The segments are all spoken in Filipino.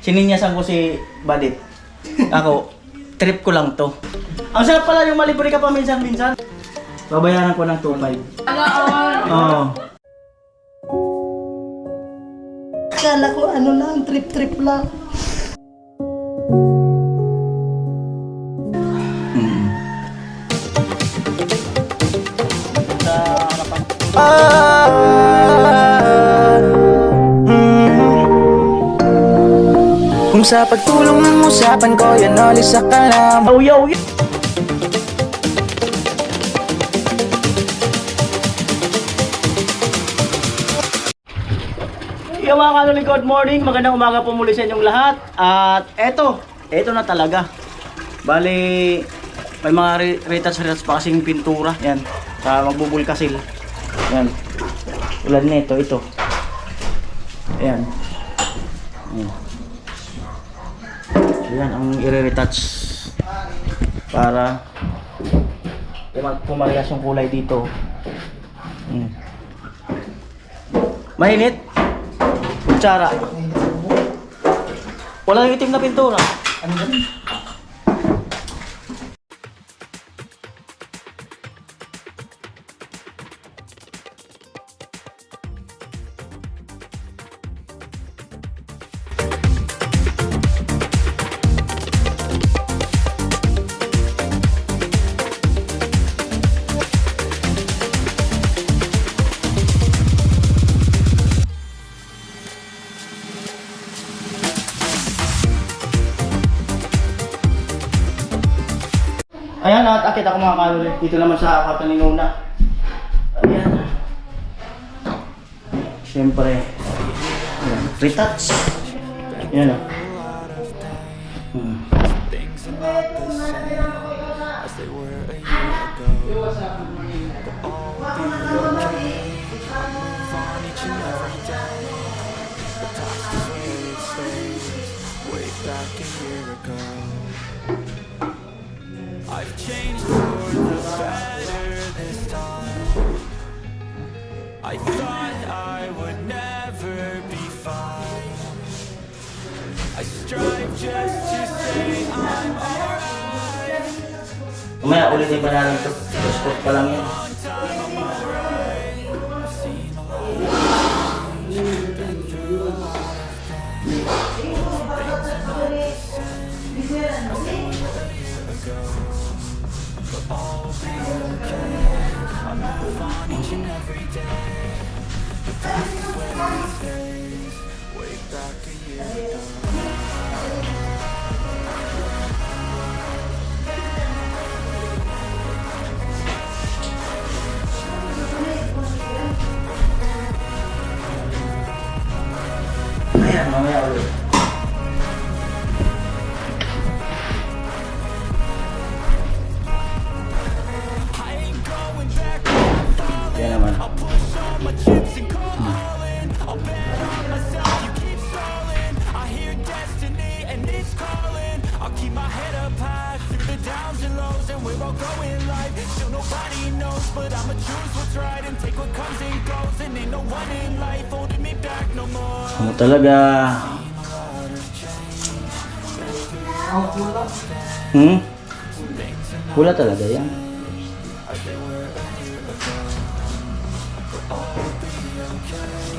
Sininyasan ko si Badit. Ako, trip ko lang to. Ang sarap pala yung malibre ka pa minsan-minsan. Babayaran ko ng 2.5. Oo. Akala ko ano lang, trip-trip lang. Sa harapan. Kung sa pagtulong ang usapan ko, yan alis sa kalam. Oh, yo, yo. Yo mga kanoli, good morning. Magandang umaga po muli sa inyong lahat. At eto na talaga. Bali, may mga retouch pa kasing pintura. Yan, sa magbubulkasil. Yan. Tulad nito, ito. Ayan. Ayan. Yan ang i-retouch para pumarehas yung kulay dito. Mainit. Kutsara. Wala yung itim na pintura. Ano yan? Ayan, at akit ako mga kalori. Dito naman sa kwarto ni Nona. Ayan. Siyempre. Ayan. Retouch. Ayan o. I've changed for the better this time. I thought I would never be fine. I strive just to say I'm alright. Umaya ulitin pa natin ito. Spot pa lang yan. I'll be okay. I move on each and every day. The past is where it stays. Way back a year ago. Ayan, mamaya ulit. Yan naman. Ano talaga? Pula talaga yan.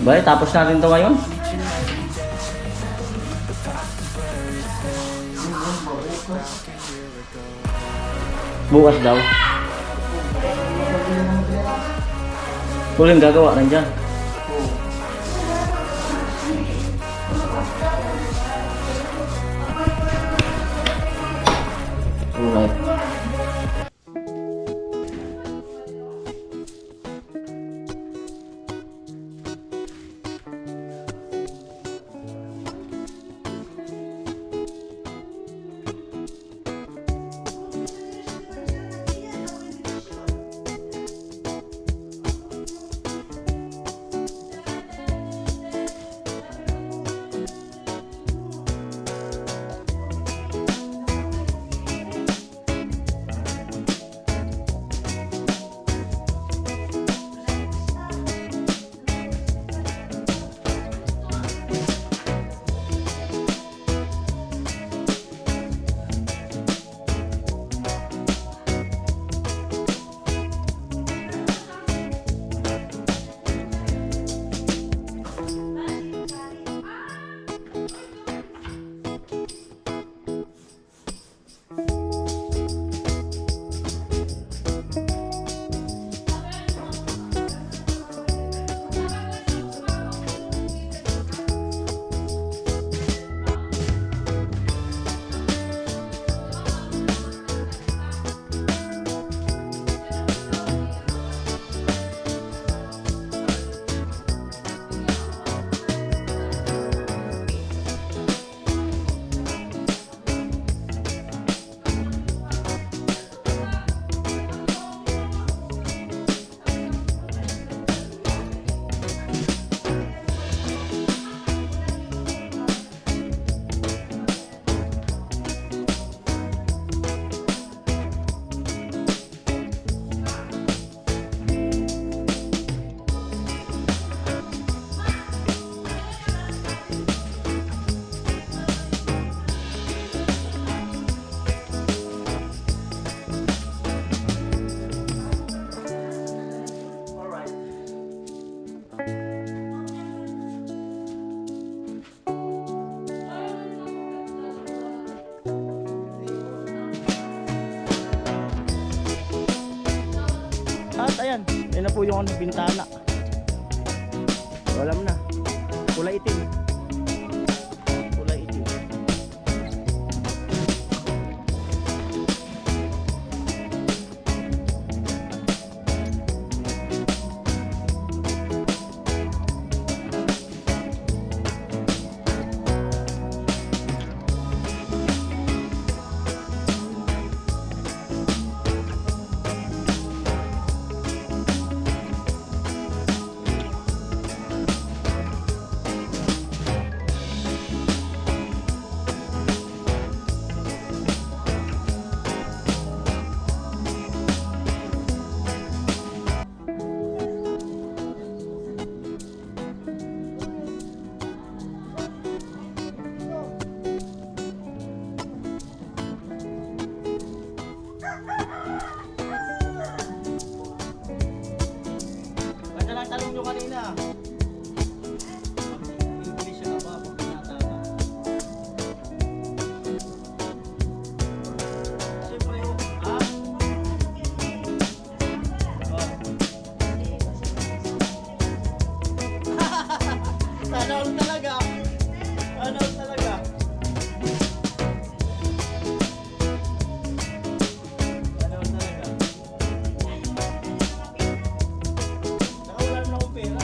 Bale, tapos natin to ngayon. Bukas daw. Huling gagawa rin dyan. Alright. na po yung bintana. So, alam na. Kulay itim. Kulay itim. Ganda lang tanong nyo kanina. English ka ba pag tinatama? Siyempre, ha? Oh. Sana all talaga. Sana all talaga. Sana all talaga. Nakawalan na akong pera.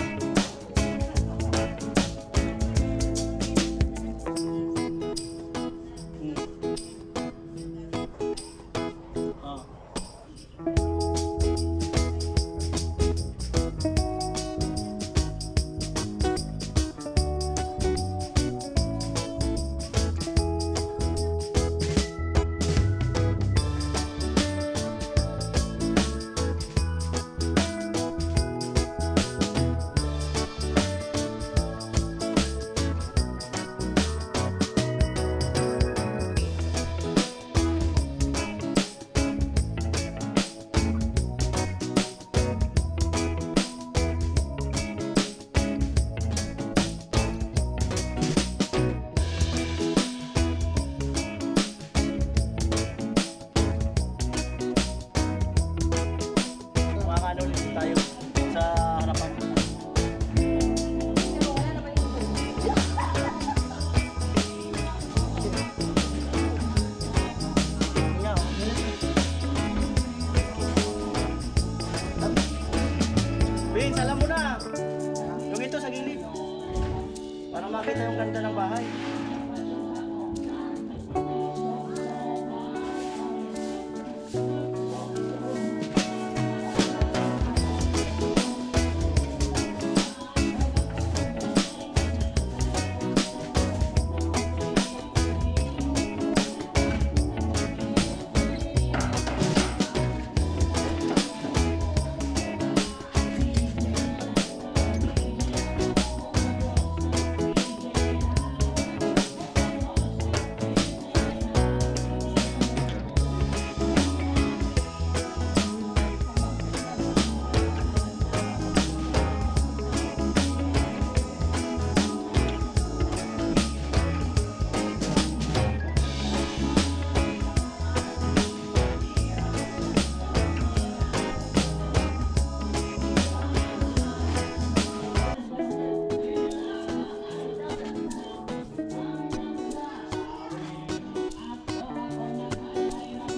Ah. Makakano ulit tayo sa harapan mo na. Nga, oh. Vince, alam mo na. Yung ito sa gilid. Para makita yung ganda ng bahay.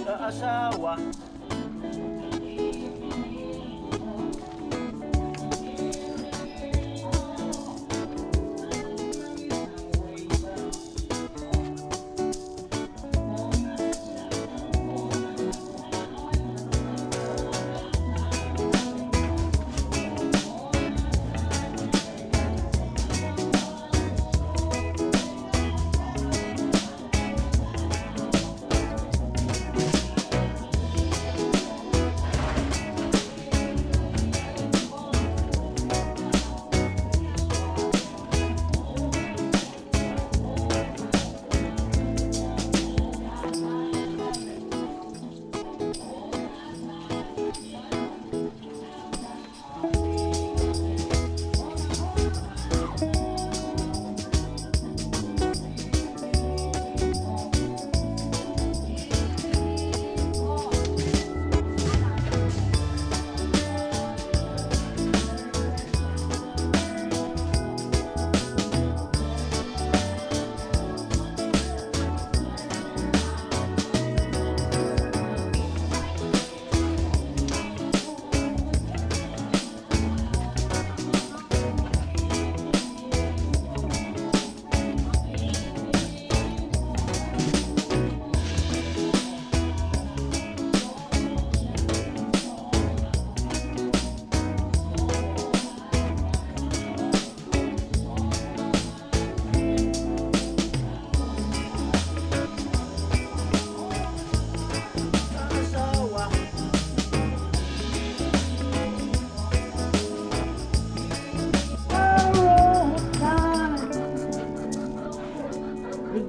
Sa asawa.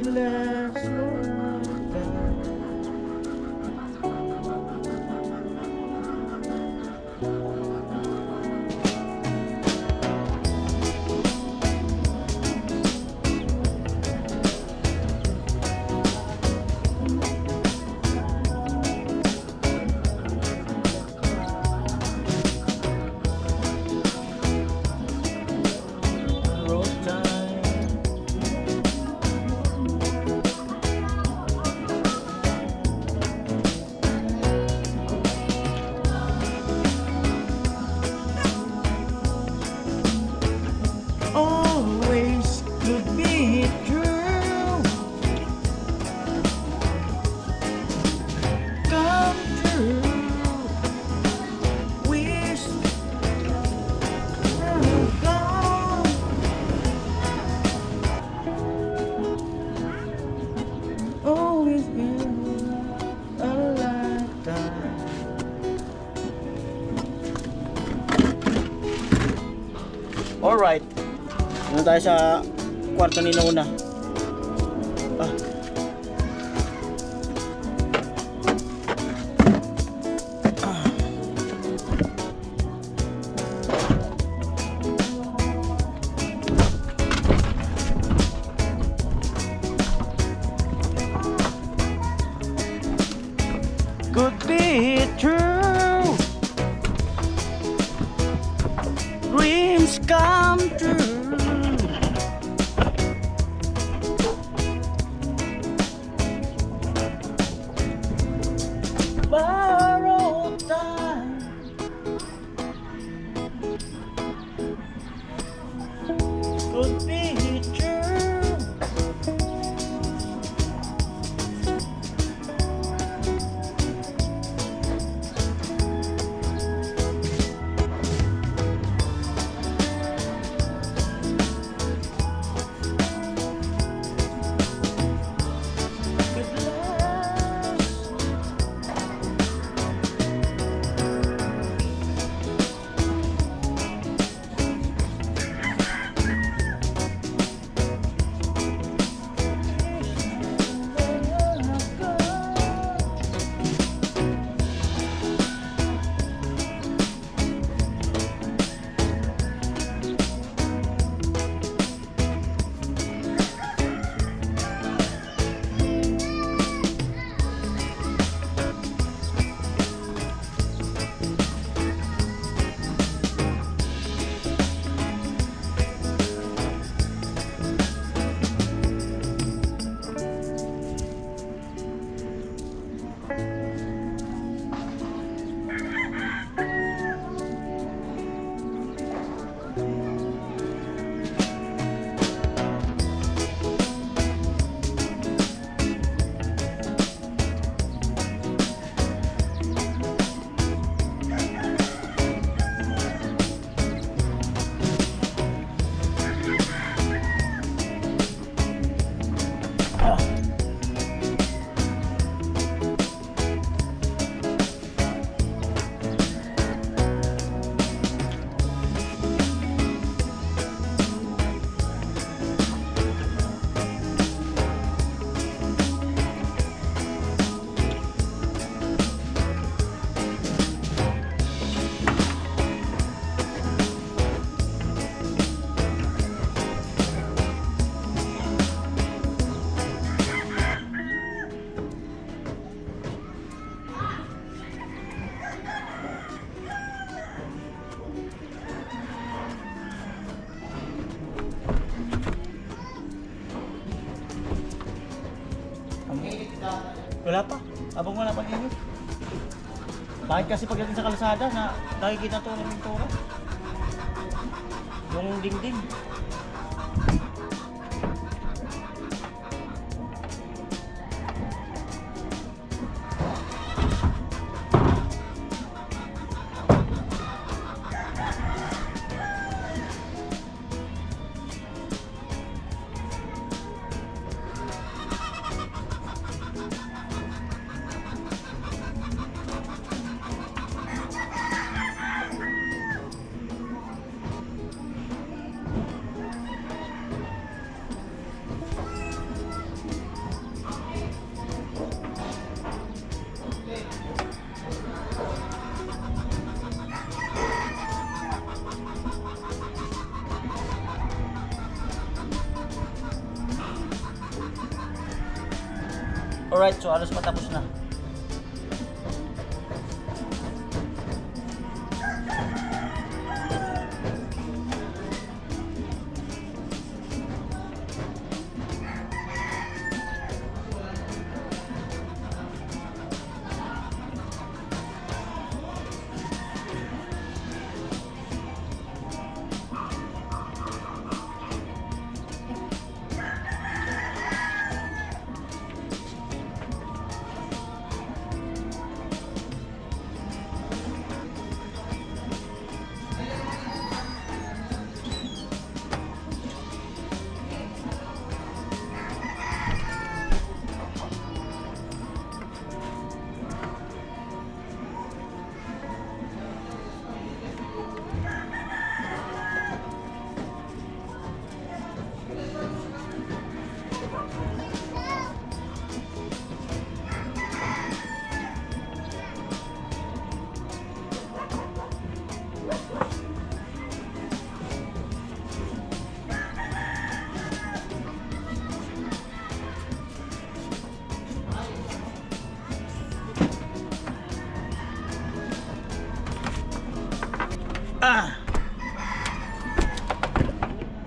last road time. Always could be true. Come true. Wish gone. Always in a lifetime. Alright. Ano tayo sa kwarto ni Nona? Ah. Ah. Could be true. Dreams come true. Borrowed time. Could be true. Could last. Wala pa. Abang wala pang init. Bakit kasi pagdating sa kalsada na nakikita to ng pintura? Yung dingding. Alright, so alos patapos na.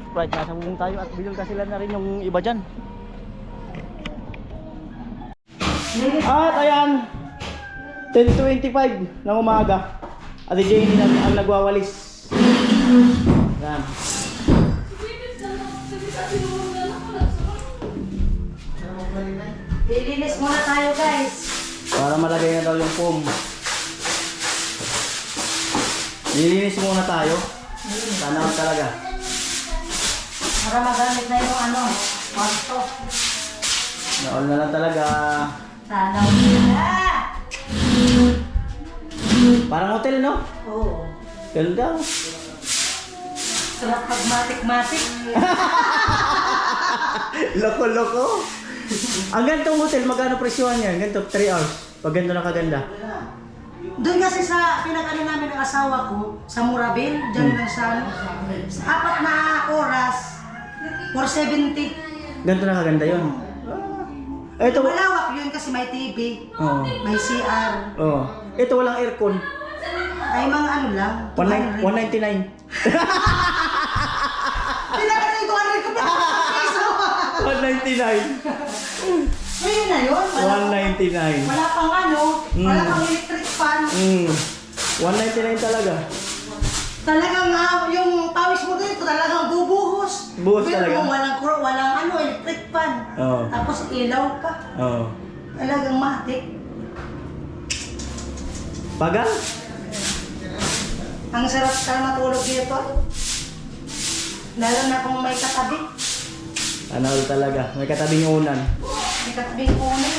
Right, nasa bubong tayo at bilol ka sila na rin yung iba dyan. At ayan, 10:25 ng umaga. Ate Jenny ang nagwawalis. Ayan. Lilinis muna tayo guys. Para malagay na daw yung foam. Nilinis muna tayo. Sana talaga. Para magamit na yung ano, kwarto. Naol na lang talaga. Sana wala. Parang hotel, no? Oo. Ganda. Sarap pag matik-matik. Loko-loko. Ang gantong hotel, magkano presyohan yan? Ganto, 3 hours. Pag ganito na kaganda. Doon kasi sa pinakain namin ng asawa ko, sa Murabin, dyan lang sa 4 na oras, 470. Ganito na kaganda yun. Ito, Malawak yun kasi may TV, oh. may CR, Oh. Ito walang aircon. ay mga ano lang. 199. Pinakain yung 200 ko pa. 199. Ngayon na yun. 199. Wala pang ano, wala pang electric fan. 199 talaga. Talagang yung pawis mo dito talagang bubuhos. Buhos pero talaga? walang ano, electric fan. Oo. Tapos ilaw pa. Oh. Talagang matik. Bagal? Ang sarap ka matulog dito. Lalo na kung may katabi. Ano talaga? May katabing unan. May katabing unan.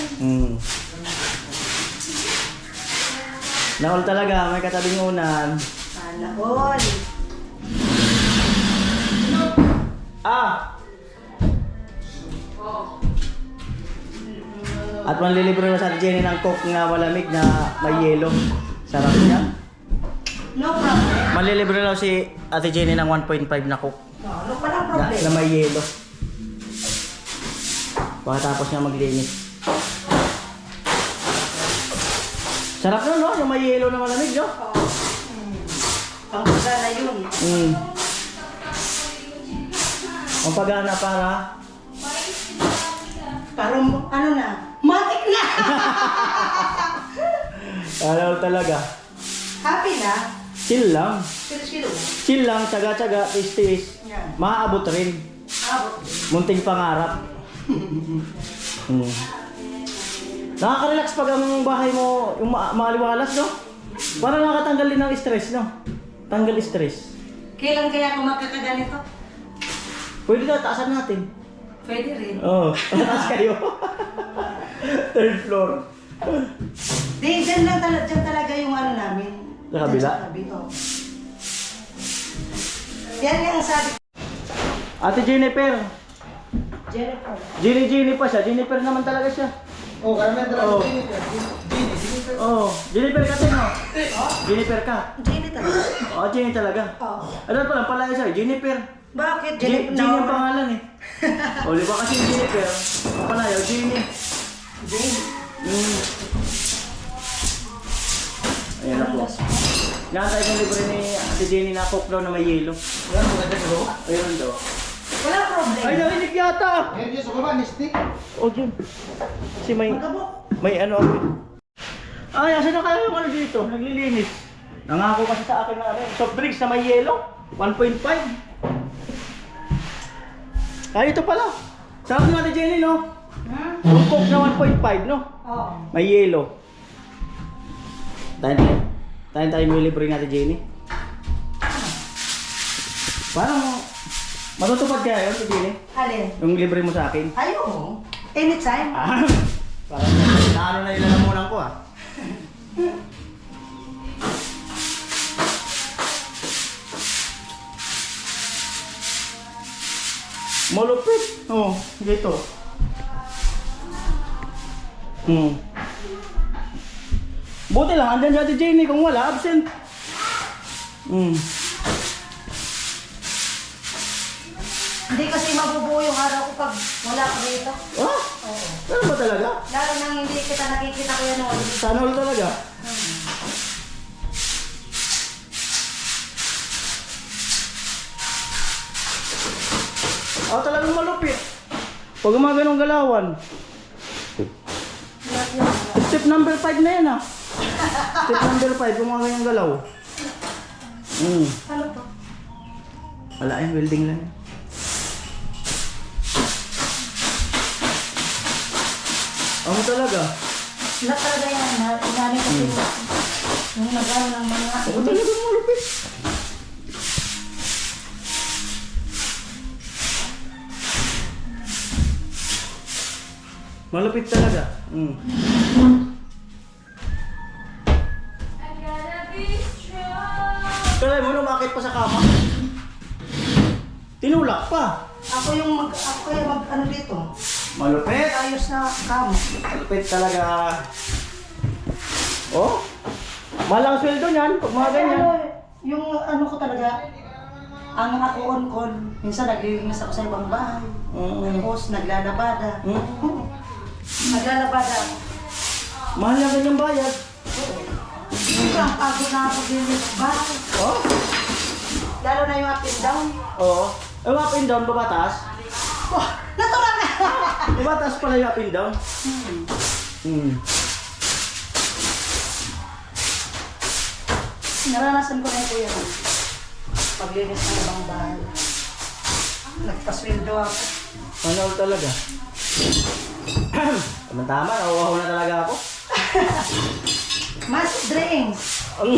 Naol talaga, may katabing unan. Sana all. At manlilibre na sa Jenny ng Coke na malamig na may yelo. Sarap niya. No problem. Manlilibre na si Ate Jenny ng 1.5 na Coke No palang na problem. may yelo. Pagkatapos niya maglinis. Sarap nun, no? Yung may yelo na malamig, no? Pangpagana yun. Ang pagana para Parang ano na, matik na! ano talaga. Happy na. Chill lang. Kilo-kilo. Chill lang, tsaga-tsaga, tis-tis. Yan. Maaabot rin. Abot. Munting pangarap. Nakaka-relax pag ang bahay mo yung maliwalas, no? Para nakatanggal din ng stress, no? Tanggal stress. Kailan kaya ako magkakaganito? Pwede na, taasan natin. Pwede rin. Oo, taas kayo. 3rd floor. Di, dyan lang dyan talaga yung ano namin. Sa kabila? Dyan sa tabi, oh. Yan yung sabi. Ate Jennifer. Jennifer. Jenny pa siya. Jennifer naman talaga siya. Oh, karamihan talaga Oh. Jennifer. Jennifer. Oo, Jennifer ka din, no? Jennifer ka. Jenny talaga. Oo, Jenny talaga. Oo. Ano pa lang pala siya, Jennifer. Bakit? Jenny Jennifer ang pangalan eh. O, di ba kasi Jennifer, ang palayaw, Jenny. Ayan na po. Nakatay kong libre ni Ate Jenny na coke daw na may yelo. Wala mo ganda bro. Ayun daw. Wala problem. Ay, narinig yata! Ngayon dyan sa baba, ni stick. O, Jun. Kasi may ano ako. Ay, asan na kaya yung ano dito? Naglilinis. Nangako kasi sa akin na soft drinks na may yelo. 1.5. Ay, ito pala. Sarap ng Ate Jenny, no? Yung coke na 1.5, no? Oo. May yelo. Tayo may libre ng Ate Jenny. Parang matutupad kaya yun, Ate Jenny? Alin? Yung libre mo sa akin. Ayun. Anytime. Ah, parang naano na ilalamunan ko ah. Malupit. Oh, dito. Buti lang, andyan si Ate Jenny. Kung wala, absent. Hindi kasi mabubuo yung araw ko pag wala ka dito. Ah, Oo. ano ba talaga? Lalo nang hindi kita nakikita ko yan ulit. Sana all talaga. Ah, talagang malupit. Pag gumaganong galawan. Step number 5 na yan ah. Step number 5, gumaganong galaw. Ano to? Wala yan, welding lang yan. Ano talaga? Lahat talaga yan. Inani kasi yung nagano ng mga... Ako talagang malupit. Malupit talaga. Kaya mo lumakit pa sa kama? Tinulak pa. Ako kaya mag ano dito. Malupit. Ayos na kamo. Malupit talaga. Oh? Malang sweldo niyan pag mga ganyan. Yung ano ko talaga, ang ako on-call, minsan naglilinis ako sa ibang bahay. Tapos naglalabada. Naglalabada ako. Mahal na ganyang bayad. Ang pagod na ako paglilinis sa bahay. Oh? Lalo na yung up and down. Oo. Yung up and down, babatas. Oh, natural na! Babatas pala yung up and down. Naranasan ko na yung kuya ko. Paglinis ng ibang bahay. Nagpasweldo ako. Ano talaga? Tama-tama, nauwaw na talaga ako. Mas drinks! Ano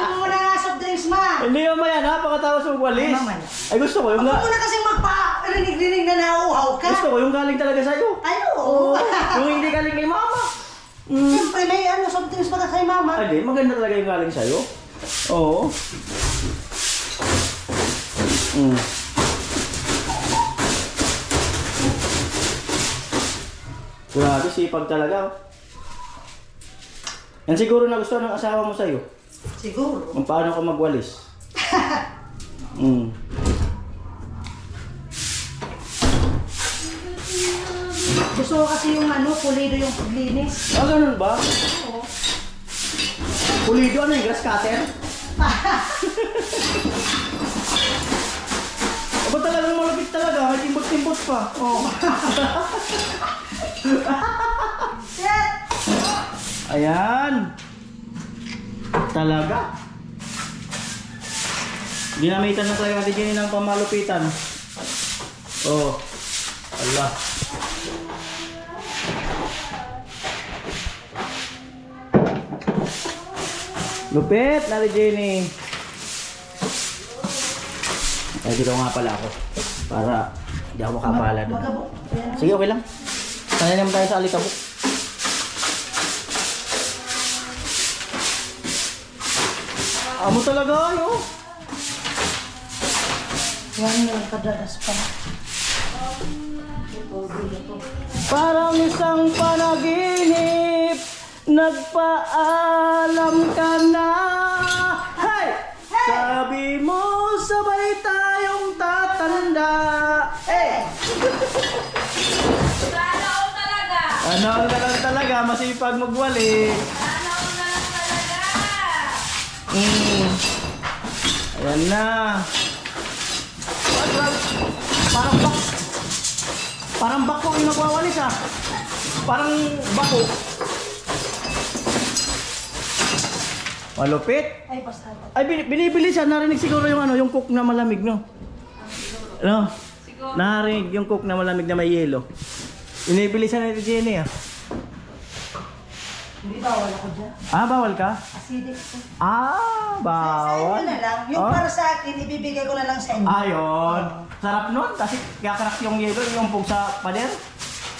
mo muna nga soft drinks, ma? Hindi mo yan ha, pagkatapos magwalis. Ay, mamaya. Ay gusto ko yung Huwag mo na kasi magpa-rinig-rinig na nauuhaw ka. gusto ko yung galing talaga sa'yo. Ay, oo. Yung hindi galing kay mama. Siyempre, may ano, soft drinks pa ka kay mama. Ay di, maganda talaga yung galing sa'yo. Oo. Grabe, sipag talaga. Yan siguro na gusto ng asawa mo sa'yo. Siguro. Kung paano ka magwalis. Gusto ko kasi yung ano, pulido yung paglinis. Ah, ganun ba? Oo. Pulido, ano yung grass cutter? Aba talagang malapit talaga, may timbot-timbot pa. Oh. Shit! Ayan. Talaga. Ginamitan na talaga Ate Jenny ng pamalupitan. Oh. Allah. Lupit na Ate Jenny. Ay, dito nga pala ako. Para di ako makapala doon. Magabok. Ayan. Sige, okay lang. Sanay naman tayo sa alikabok. Amo talaga, yo. Yan yung kadadas pa. Parang isang panaginip, nagpaalam ka na. Hey! Sabi mo, sabay tayong tatanda. Hey! Sana all talaga! Ano ka lang talaga, masipag magwali. Sana ko na lang talaga. Ayan na. Parang bak. Parang bako yung nagwawalis ah. Parang bako. Malupit. Ay, basta. Ay, binibili siya. Narinig siguro yung ano, yung cook na malamig, no? Ano? Siguro. Narinig yung cook na malamig na may yelo. Binibili siya na ito, Jenny, ah. Hindi bawal ako dyan. Ah, bawal ka? Acidic ko. Ah, Sa bawal. inyo na lang. Yung Oh? para sa akin, ibibigay ko na lang sa inyo. Ayun. Sarap nun. Kasi kakarak yung yelo, yung pug sa pader.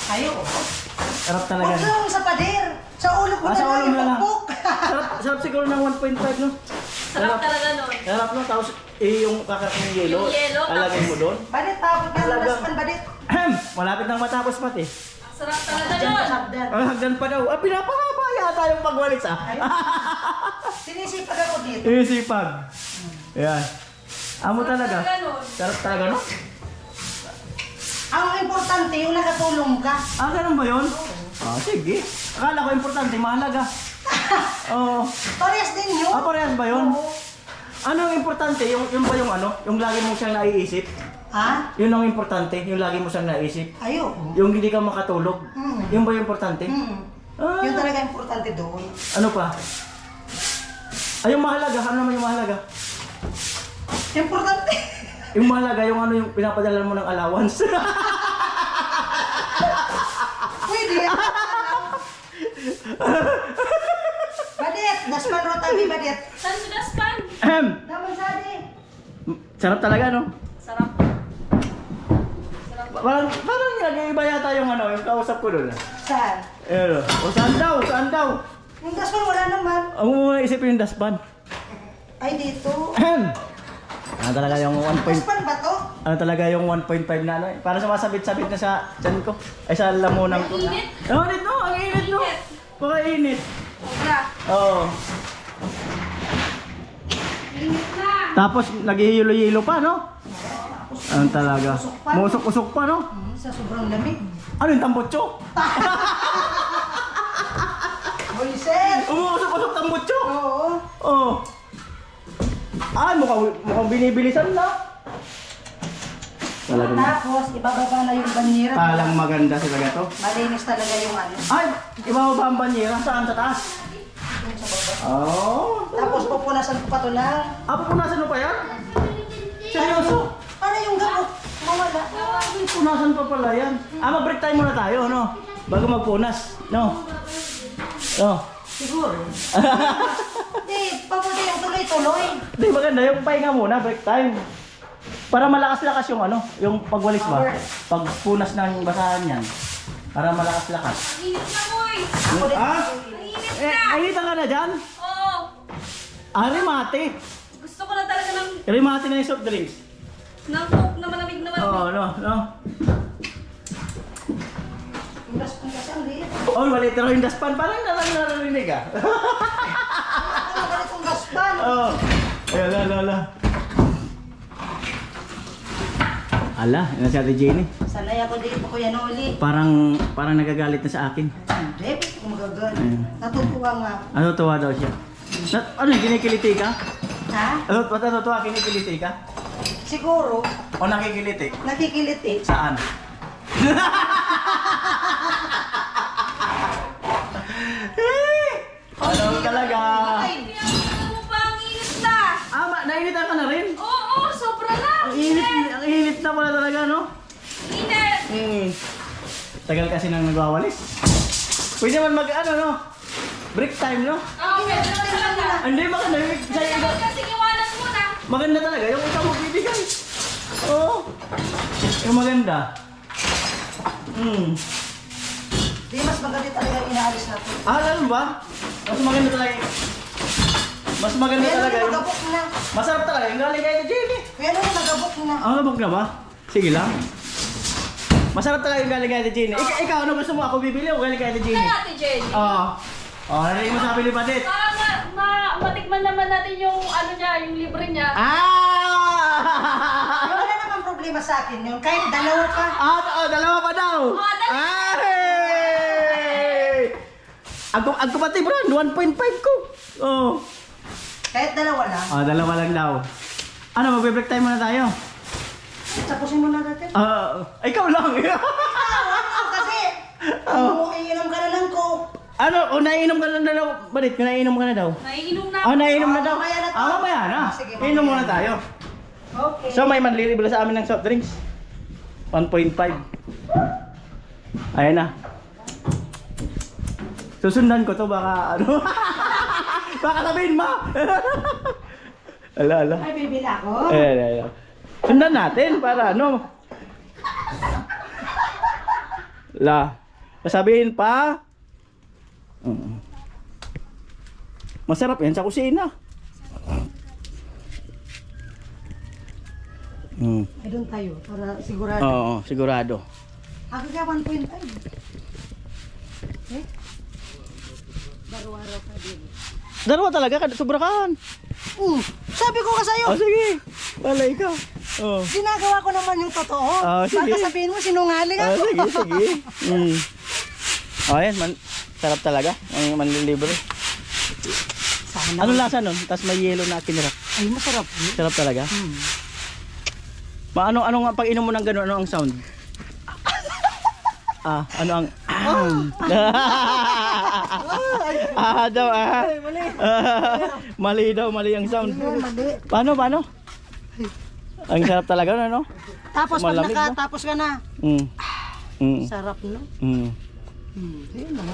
Ayo. Sarap talaga. Huwag lang sa pader. Sa ulo ko Ah, na sa lang ulo mo na lang. ipukpuk. Sarap siguro ng 1.5, no? Sarap talaga nun. Sarap, no? Tapos, yung kakarak ng yelo. Yung yelo, Alagay mo doon. Badit, tapos ka Talagang- ng daspan, badit. Malapit nang matapos pati. Sarap talaga Diyan nun. ka sabdan. Ang hagdan pa daw. Ah, pinapahaba yata yung pagwalis, ah. Sinisipag ako dito. Isipag. Ayan. Amo talaga. Talaga nun. Sarap talaga, no? Ang importante, yung nakatulong ka. Ah, ganun ba yun? Ah, sige. Akala ko importante, mahalaga. Oo. Parehas din yun. Ah, parehas ba yun? Oo. Ano ang importante? Yung ba yung ano? Yung lagi mo siyang naiisip? Ha? Yun ang importante, yung lagi mo siyang naisip. Ayo. Yung hindi ka makatulog. Yung ba yung importante? Ah, Yun talaga importante doon. ano pa? Ay, yung mahalaga. Ano naman yung mahalaga? Importante. Yung mahalaga, yung ano yung pinapadala mo ng allowance. Pwede yan. Badit, daspan ro tabi badit. Saan si Daspan? Ahem. Daman sadi. Sarap talaga, no? Sarap. Sarap. Parang nag-iiba yata yung ano, yung kausap ko doon. Saan? Ayun. O, saan daw? Saan daw? Yung daspan wala naman. Ang muna isipin yung daspan. Ay dito. Ahem. Ano talaga yung 1. Daspan ba to? Ano talaga yung 1.5 na ano eh. Para sumasabit-sabit na sa tiyan ko. Ay sa lamunan ko. Ang init. Ang init, no? Ang init, no? Init. Pakainit. Sobra. Oo. Init na. Tapos naghihilo-hilo pa, no? Ano talaga? Musok-usok pa, no? Sa sobrang lamig. Ano yung tambutso? Hoy, sir. Umusok-usok tambutso? Oo. Oo. Ah, mukhang binibilisan na. Talagang Tapos, ibababa na yung banyera. talang maganda talaga to. Malinis talaga yung ano. Ay, iba ba ang banyera? Saan? Sa taas? Yung sa baba. Oo. Tapos, pupunasan ko pa to lang. Ah, pupunasan mo pa yan? Seryoso? Para yung gamot, mawala. Ay, punasan pa pala yan. Ah, mag-break time muna tayo, no? Bago magpunas, no? No? Siguro. Hindi, papunta yung tuloy-tuloy. Di maganda yung pahinga muna, break time. Para malakas-lakas yung ano, yung pagwalis ba? Pagpunas ng basahan yan. Para malakas-lakas. Ang init na, boy. Ako din. Ah? Ang init na. Ayita ka na dyan? Oo. Ah, rimate. Gusto ko na talaga ng Rimate na yung soft drinks. coke na malamig na malamig. Oo, no, no. Yung daspan kasi ang liit. Oh, maliit na rin yung daspan. Parang narinig ah. Ano ba itong daspan? Oo. Ayan, ala. Ala, yan si Ate Jenny. Sanay ako dito, Kuya Noli. Parang nagagalit na sa akin. Hindi, kung magagal. Ayun. Natutuwa nga. Ano tuwa daw siya? Ano, kinikiliti ka? Ha? Ano, tuwa, kinikiliti ka? Siguro, O nakikiliti? nakikiliti. Saan? Ano talaga? Ay, Ano mo pa, ang init na. Nainitan ka na rin? Oo, sobra na. Ang init na pala talaga, no? Init. Tagal kasi nang nagwawalis. Pwede man ano, no? Break time, no? Oo, pwede naman talaga. Hindi, maganda. Pwede naman kasi iwanan mo na. Maganda talaga. Yung ikaw magbibigay. Oo. Yung maganda. di mas maganda talaga yung inaalis natin. Ah, alam ba? Mas maganda talaga. Mas maganda Kuya talaga Noli, yung... magabok na. Masarap talaga yung galing kay Jenny. Kuya Noli, magabok na. Ang labog na ba? Sige lang. Masarap talaga yung galing kay Jenny. Ikaw, ano gusto mo? Ako bibili o galing kay Jenny? Kaya Ate Jenny. Oo. Narinig mo sabi ni Patit. Para matikman naman natin yung ano niya, yung libre niya. Ah! Wala naman problema sa akin yun. Kahit dalawa pa. Dalawa pa daw. dalawa. Ay! Ako pati brand, 1.5 ko. Oh. Kahit dalawa lang. Ah, dalawa lang daw. Ano, magbe-break time muna tayo? Tapusin mo na natin. Ikaw lang. Kasi, iinom ka na lang ko. Ano, o naiinom ka na daw. Balit, naiinom ka na daw. Naiinom na. Naiinom na daw. mamaya na to. Mamaya na. Sige, Inom mamaya. muna tayo. Okay. So, may manlilibre sa amin ng soft drinks. 1.5. Ayan na. Susundan ko to, baka ano. Baka sabihin mo. Ala. Ay, bibili ako. Ayan. Sundan natin para ano. Sabihin pa. Masarap yan sa kusina. Ay, doon tayo. Para sigurado. Oo, sigurado. Ako ka 1.5. Eh? Baro-araw ka din. Dalawa talaga, sobrakan. Sabi ko ka sa'yo. Sige. Balay ka. Oh. Ginagawa ko naman yung totoo. Sige. Baka sabihin mo sinungaling ako. Sige. Ayan, sarap talaga. Ang manlilibre. Sana. Ano lasa nun? Tapos may yelo na kinirap. Ay, masarap. Sarap talaga. Ano nga pag inom mo ng gano'n, ano ang sound? Ano ang daw mali daw, mali ang sound. Mali. Paano? Ang sarap talaga, ano? Tapos pag Malamig, no? nakatapos ka na, sarap no? Ayun na.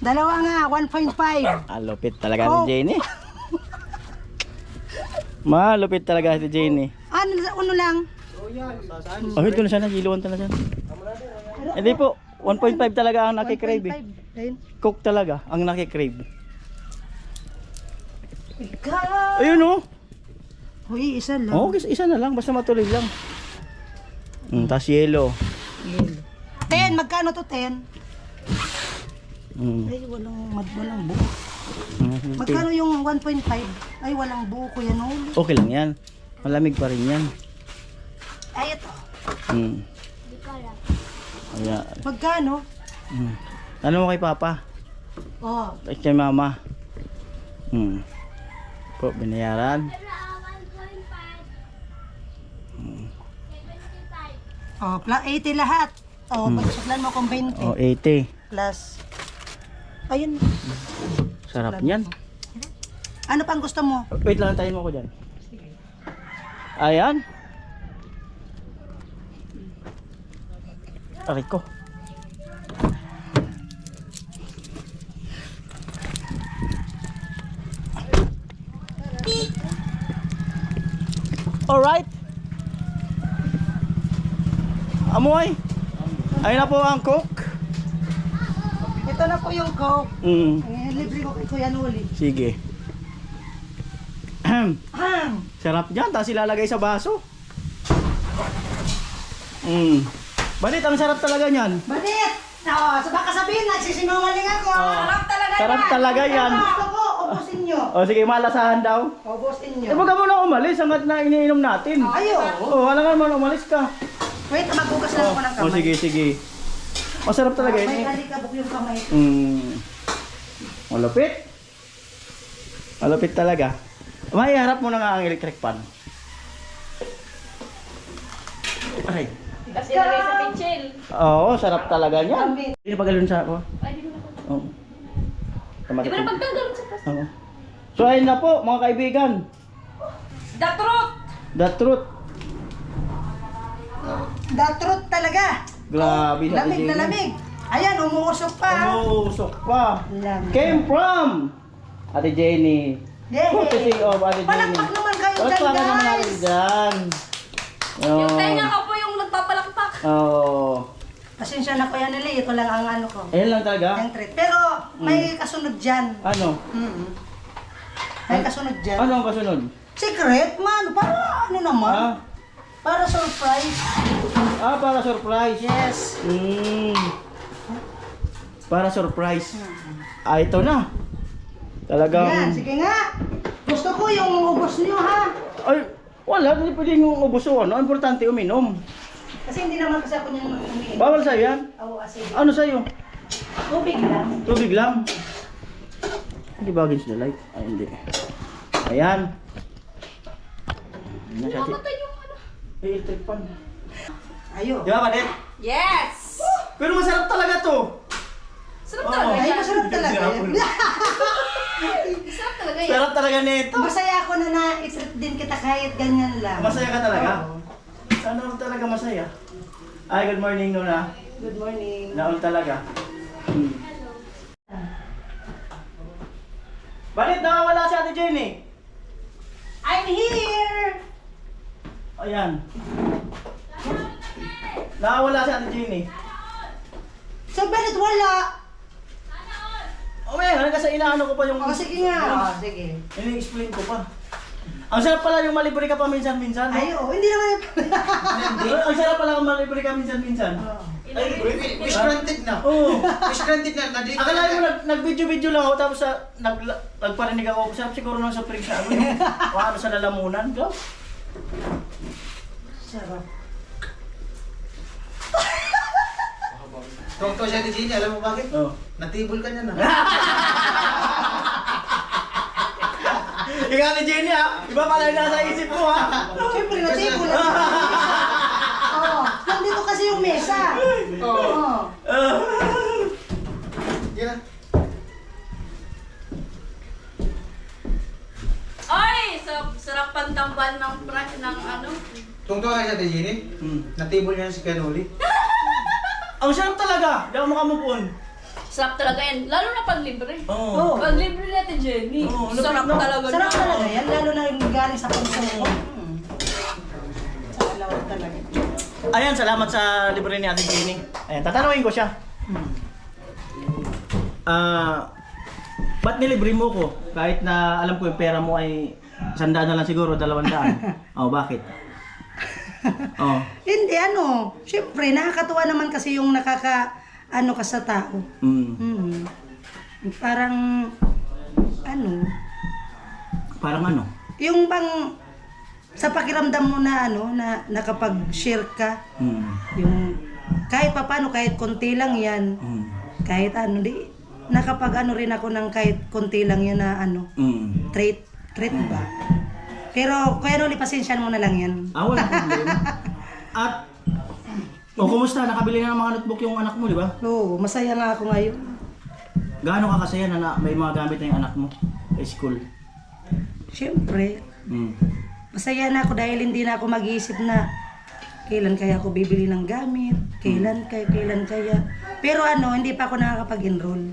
Dalawa nga, 1.5. Lupit talaga si Jenny. Malupit talaga si Jenny. Ano lang? Ito na siya, nagiluan talaga. Hindi po, 1.5 talaga ang nakikrave. 1.5. Ayun. Coke talaga ang nakikrave. Ikaw. Ayun oh. Uy, isa lang. Isa na lang, basta matuloy lang. Tapos yelo. 10, magkano to 10? Mm. Ay, walang buo. Magkano yung 1.5? Ay, walang buo ko yan. Okay lang yan. Malamig pa rin yan. Ay, ito. Ayan. Magkano? Ano mo kay Papa? Oh, At kay Mama? Po, binayaran. oh, 80 lahat. Oh, pagsuklan mo kung 20. 80. Plus. Ayun. Sarap niyan. Ano pang gusto mo? Wait lang, tayo mo ko dyan. Ayan. Aray ko. Alright. Amoy. Ayun na po ang coke. Ito na po yung Coke. Libre ko kay Kuya Noli. Sige. Sarap dyan, tapos ilalagay sa baso. Balit, ang sarap talaga niyan. Banit! No, so baka sabihin, nagsisinungaling ako. Sarap talaga Sarap talaga yan. Gusto ko, ubusin nyo. Sige, malasahan daw. Ubusin nyo. Huwag ka muna umalis hanggat na iniinom natin. Ayo. Wala nga naman umalis ka. Wait, magbukas lang ako ng kamay. Sige. Masarap talaga May yun. alikabok yung kamay. Malupit. Malupit talaga. May harap mo na nga ang electric fan. Aray. Kasi lagay sa pinchil. Oo, sarap talaga niyan. Hindi pa galon sa ako. Ay, di mo na. Oo. Di mo na pagkagalon sa pas. Oo. So ayun na po mga kaibigan. The truth! The truth. The truth talaga. Grabe sa Lamig na lamig. Ayan, umuusok pa. Umuusok pa. Lamig. Came from Ate Jenny. Yay! Courtesy of Ate Jenny. Palakpak naman kayo dyan, Palakpakan naman guys. natin dyan. Yung tenga ko po yung nagpapalakpak. Oo. Pasensya na ko yan nila. Ito lang ang ano ko. Ayan lang talaga. Yung treat. Pero may kasunod dyan. Ano? May kasunod dyan. Ano ang kasunod? Secret man. Para ano naman? Ah? Para surprise. Para surprise. Yes. Para surprise. Ito na. Talagang... Yan, sige nga. Gusto ko yung ubos nyo ha. Ay, wala. Hindi pwedeng ubuso. Ano? Importante uminom. Kasi hindi naman kasi ako niyan umiinom. Bawal sa'yo yan? Oo, kasi Ano sa'yo? tubig lang. Tubig lang. Hindi ba against the light? Ay, hindi. Ayan. Ayan siya. Napatay yung ano. Electric fan. Ayo. Di ba, Palit? Yes! Pero masarap talaga to. Sarap Oo. talaga Ay, yan. masarap talaga yan. Sarap talaga yan. Sarap talaga nito. Masaya ako na na-treat din kita kahit ganyan lang. Masaya ka talaga? Oo. Sana all talaga masaya. Ay, good morning, Nuna. Good morning. Naol talaga. Bakit nakawala si Ate Jenny? I'm here! Ayan. Nakawala si Ate Jenny. So, Benet, wala. O may, hanggang sa inaano ko pa yung... O, sige nga. O, sige. Ini-explain ko pa. Ang sarap pala yung malibre ka pa minsan-minsan. No? Ay, hindi naman. Ang sarap pala kung malibre ka minsan-minsan. Ay, fish granted na. Oo. Fish granted na. Nandito Akala mo nag-video-video lang ako tapos nagparinig ako. Sarap siguro ng soft drinks na ano yung paano sa lalamunan. Go. Sarap. Tungto siya ni Gini, alam mo bakit? Oh. Natibol ka niya na. Ikaw ni Jenny ha. Iba pala yung nasa isip mo ha. Siyempre, natay ko lang. Oo. Nandito kasi yung mesa. Oo. Yan. Ay! Sarap pantambal ng ng ano. Tungto ka siya ni Gini. Natibol niya si Canoli. Ang sarap talaga. Di ako makamupon. Sarap talaga yan. Lalo na pag libre. Oo. Pag libre natin, Jenny. Oo, Sarap lapit na. talaga. Sarap na. talaga yan, lalo na yung galing sa puso ko. Sa alawan talaga. Ayan, salamat sa libre ni Ate Jenny. Ayan, tatanungin ko siya. Ba't nilibre mo ko? Kahit na alam ko yung pera mo ay 100 na lang siguro, 200. Oh, bakit? Oh. Hindi, siyempre, nakakatuwa naman kasi yung ano ka sa tao. Mm. Parang, Parang ano? yung bang, sa pakiramdam mo na na nakapag-share ka, yung, kahit papano, kahit konti lang yan, kahit nakapag rin ako ng kahit konti lang yan na trait ba? Pero, kaya pasensyahan mo na lang yan. Walang problema. At, kumusta? Nakabili na ng mga notebook yung anak mo, di ba? Oo, masaya nga ako ngayon. Gaano ka kasaya na may mga gamit na yung anak mo sa school? Siyempre, Mm. masaya na ako dahil hindi na ako mag-iisip na kailan kaya ako bibili ng gamit, kailan kaya. Pero hindi pa ako nakakapag-enroll.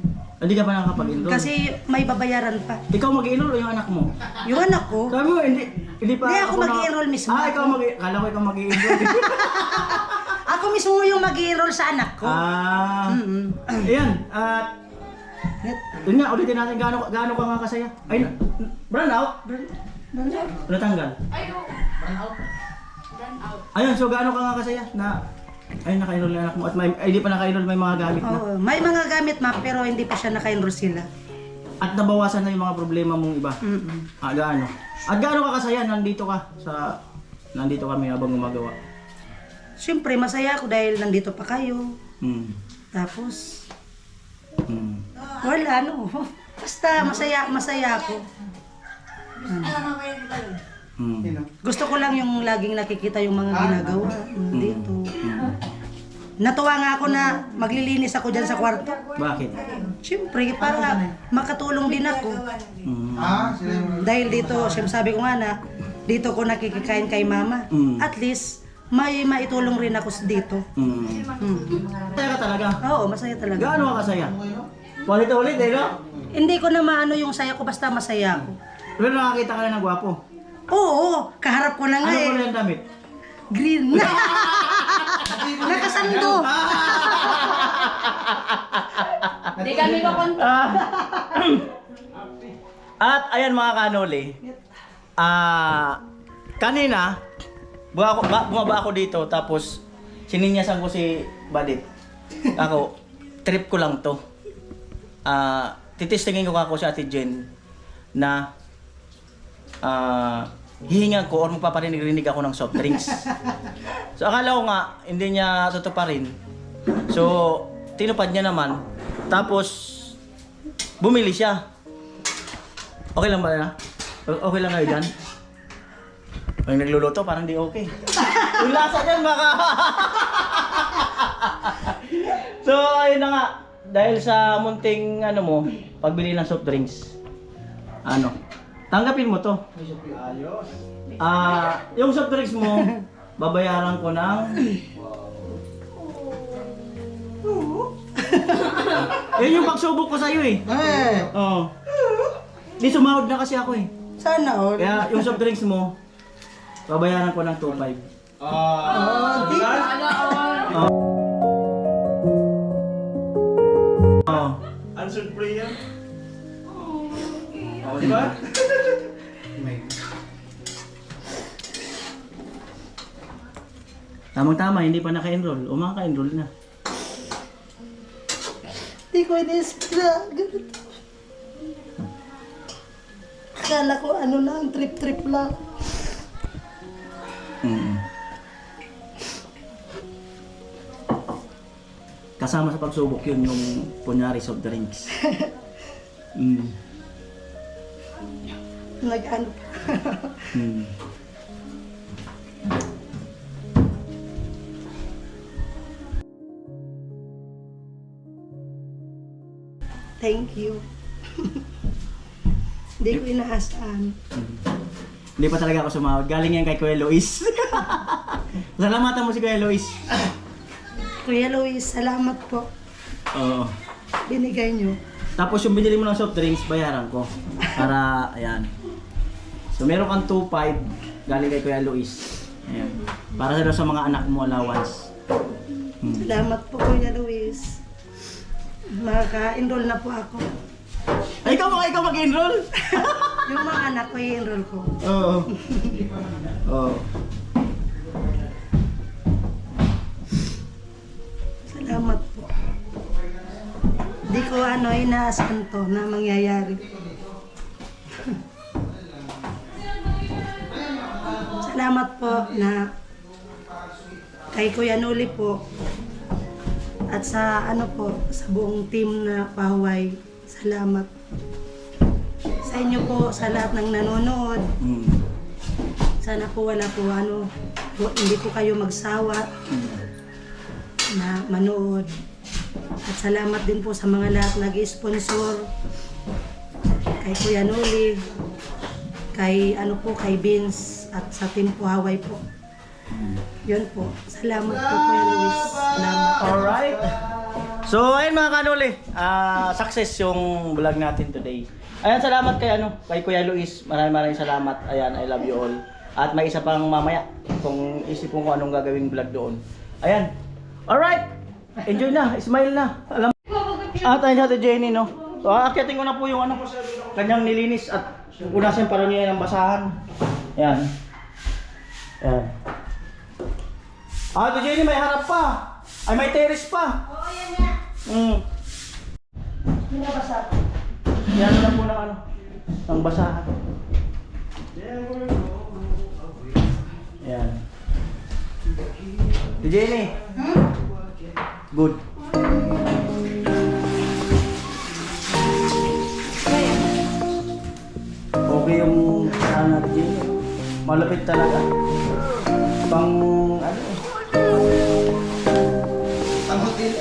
Hindi ka pa nakakapag-enroll? Kasi may babayaran pa. Ikaw mag-enroll o yung anak mo? Yung anak ko, Sabi mo, hindi pa Hindi, ako mag-i-enroll mismo. ikaw kala ko ikaw mag-i-enroll. ako mismo yung mag-enroll sa anak ko. Ayan, at yun nga, ulitin natin gaano ka nga kasaya. Ay, brown out? Natanggal. Ay, oo. Run out. Ayun, so gaano ka nga kasaya na naka-enroll yung anak mo at hindi pa naka-enroll, may mga gamit na. Oo, may mga gamit pero hindi pa siya naka-enroll sila. At nabawasan na yung mga problema mong iba. Gaano? At gaano ka kasaya nandito kami habang gumagawa? Siyempre, masaya ako dahil nandito pa kayo. Tapos, wala basta masaya ako. Gusto ko lang yung laging nakikita yung mga ginagawa dito. Natuwa nga ako na maglilinis ako dyan sa kwarto. Bakit? Siyempre, para makatulong din ako. Dahil dito, siyempre sabi ko nga na, dito ko nakikikain kay mama. At least, may maitulong rin ako dito. Masaya ka talaga? Oo, masaya talaga. Gaano ka kasaya? Ulit-ulit no? Hindi ko na maano yung saya ko, basta masaya ako. Pero nakakita ka na ng gwapo. Oo, kaharap ko na nga Ano kulay ang damit? Green. Nakasando. Hindi kami papunta. At ayan mga kanoli. Kanina, bumaba ako dito tapos sininyasan ko si Badit. Ako, trip ko lang to. Titistingin ko ako si Ate Jen na hihingan ko or magpaparinig-rinig ako ng soft drinks. So akala ko nga, hindi niya tutuparin. So, tinupad niya naman. Tapos, bumili siya. Okay lang ba na? Okay lang kayo dyan? Pag nagluluto, parang di okay. Yung lasa dyan, baka... So, ayun na nga. Dahil sa munting, ano mo, pagbili ng soft drinks. Ano? Tanggapin mo to. Yung soft drinks mo, babayaran ko ng... Yun yung pagsubok ko sa'yo eh. Oo. Di sumahod na kasi ako eh. Sana all. Kaya yung soft drinks mo, babayaran ko ng 2.5. Oo. Answered prayer. Di ba? Tamang-tama, hindi pa naka-enroll. O maka-enroll na. Hindi ko inispira. Ganito. Kala ko ano lang, trip-trip lang. Kasama sa pagsubok yun yung kunyari soft drinks. Nag-ano. Thank you. Hindi ko inaasahan. Hindi pa talaga ako sumahod. Galing yan kay Kuya Luis. Salamatan mo si Kuya Luis. Kuya Luis, salamat po. Oo. Binigay nyo. Tapos yung binili mo ng soft drinks, bayaran ko. Para, ayan. So meron kang 2.5 galing kay Kuya Luis. Ayan. Para sa mga anak mo allowance. Salamat po Kuya Luis. Maka-enroll na po ako. Ay, ikaw mag-enroll? Yung mga anak ko, i-enroll ko. Oo. Oo. Salamat po. Di ko inaasahan to na mangyayari. Salamat po na kay Kuya Noli po at sa sa buong team na Pahuway. Salamat. Sa inyo po, sa lahat ng nanonood. Sana po wala po hindi po kayo magsawa na manood. At salamat din po sa mga lahat nag-sponsor. Kay Kuya Noli, kay kay Vince at sa Team Pahuway po. Yun po. Salamat po Kuya Luis. Salamat. Alright. So, ayun mga kanuli. Success yung vlog natin today. Ayan, salamat kay Kuya Luis. Maraming salamat. Ayan, I love you all. At may isa pang mamaya kung isipin ko anong gagawing vlog doon. Ayan. Alright. Enjoy na. Smile na. Alam mo. At ayun sa Jenny, no? So, akyatin ko na po yung kanyang nilinis at punasin para niya ng basahan. Ayan. Ayan. Ate Jenny, may harap pa. Ay, may terrace pa. Oo, yan na. Binabasa. Yan na po ng basahan. Ayan. Ate Jenny. Good. Okay yung basahan natin, Jenny. Malapit talaga. Pang Pang-hotel.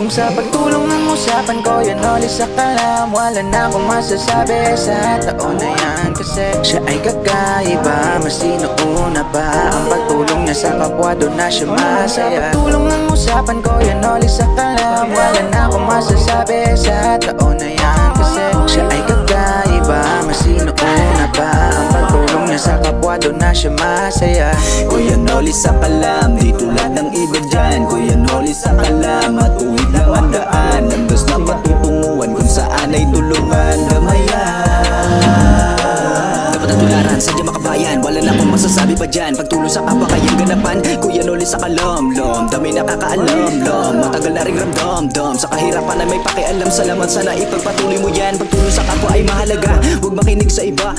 Kung sa pagtulong ng usapan ko, yan ulit sa kalam. Wala na akong masasabi sa taon na yan. Kasi siya ay kakaiba, mas sinuuna pa ang pagtulong niya sa kapwa, doon na siya masaya. Sa pagtulong ng usapan ko, yan ulit sa kalam. Wala na akong masasabi sa taon na yan. Kasi siya ay kakaiba, mas sinuuna pa ang pagtulong niya sa kapwa, doon na siya masaya. Kuya Noli sa kalam, di tulad ng iba dyan. Kuya Noli sa kalam, matuwid lang ang daan. Nagdas na patutunguhan kung saan ay tulungan. Damayan. Dapat ang kapalaran, sadya makabayan. Wala na akong masasabi pa dyan. Pagtulong sa kapwa kayang ganapan. Kuya Noli sa kalamlam, dami nakakaalam. Matagal na rin ramdam sa kahirapan na may pakialam. Salamat, sana ipagpatuloy mo yan. Pagtulong sa kapwa ay mahalaga. Huwag makinig sa iba,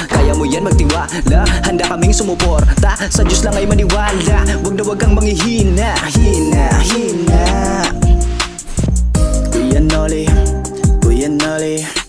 kaya mo yan, magtiwala. Handa kaming sumuporta, sa Diyos lang ay maniwala. Huwag kang manghihina, hina. Kuya Noli, Kuya Noli.